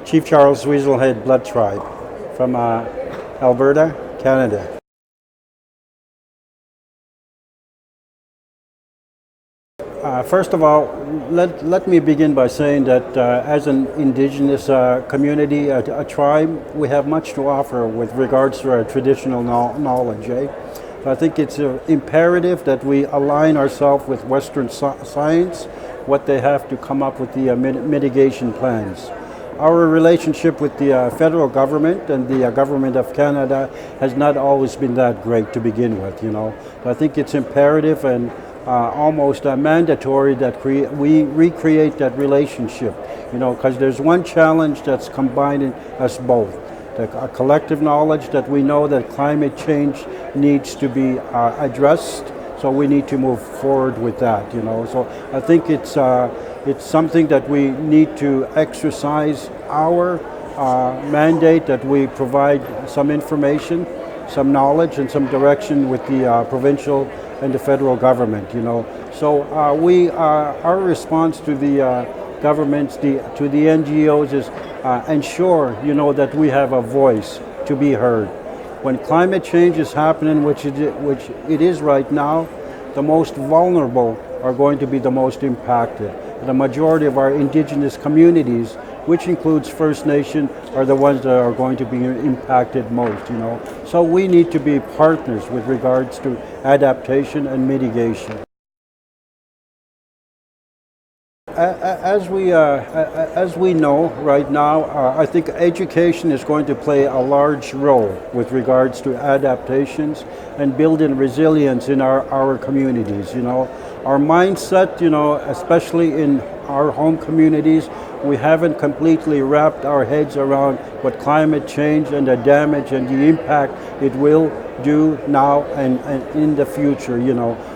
Chief Charles Weasel Head Blood Tribe from Alberta, Canada. First of all, let me begin by saying that as an Indigenous community, a tribe, we have much to offer with regards to our traditional knowledge. I think it's imperative that we align ourselves with Western science, what they have to come up with the mitigation plans. Our relationship with the federal government and the government of Canada has not always been that great to begin with, I think it's imperative and almost mandatory that we recreate that relationship, because there's one challenge that's combining us both. A collective knowledge that we know that climate change needs to be addressed, so we need to move forward with that, So I think it's something that we need to exercise our mandate, that we provide some information, some knowledge, and some direction with the provincial and the federal government, So our response to the governments, to the NGOs is ensure, that we have a voice to be heard. When climate change is happening, which it is right now, the most vulnerable are going to be the most impacted. The majority of our Indigenous communities, which includes First Nation, are the ones that are going to be impacted most, So we need to be partners with regards to adaptation and mitigation. As we know right now, I think education is going to play a large role with regards to adaptations and building resilience in our communities. Our mindset, especially in our home communities, we haven't completely wrapped our heads around what climate change and the damage and the impact it will do now and in the future.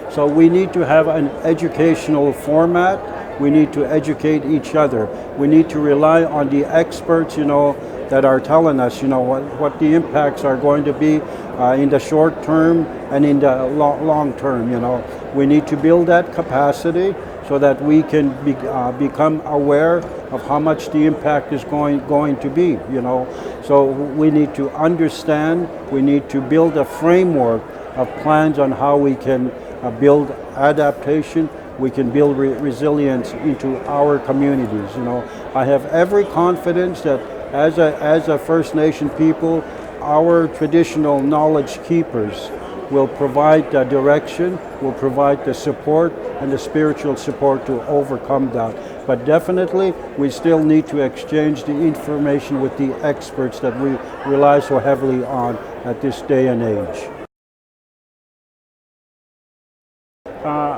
So we need to have an educational format. We need to educate each other. We need to rely on the experts, that are telling us, what the impacts are going to be in the short term and in the long term. We need to build that capacity so that we can become aware of how much the impact is going to be. So we need to understand. We need to build a framework of plans on how we can build adaptation. We can build resilience into our communities. I have every confidence that as a First Nation people, our traditional knowledge keepers will provide the direction, will provide the support and the spiritual support to overcome that. But definitely, we still need to exchange the information with the experts that we rely so heavily on at this day and age.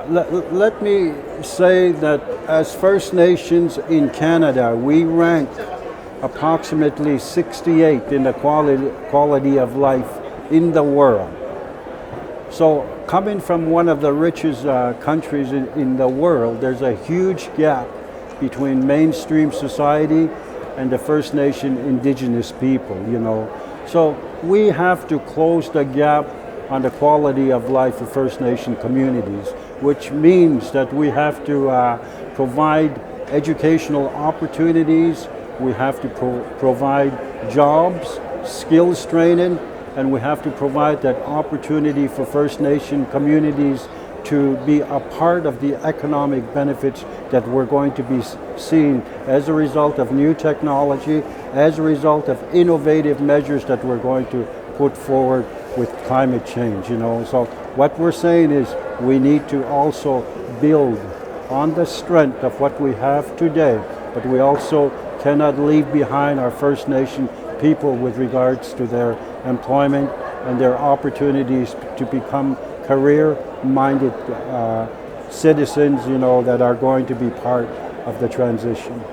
Let me say that as First Nations in Canada, we rank approximately 68 in the quality of life in the world. So coming from one of the richest countries in the world, there's a huge gap between mainstream society and the First Nation Indigenous people, So we have to close the gap on the quality of life for First Nation communities, which means that we have to provide educational opportunities, we have to provide jobs, skills training, and we have to provide that opportunity for First Nation communities to be a part of the economic benefits that we're going to be seeing as a result of new technology, as a result of innovative measures that we're going to put forward with climate change, So what we're saying is we need to also build on the strength of what we have today, but we also cannot leave behind our First Nation people with regards to their employment and their opportunities to become career-minded citizens, that are going to be part of the transition.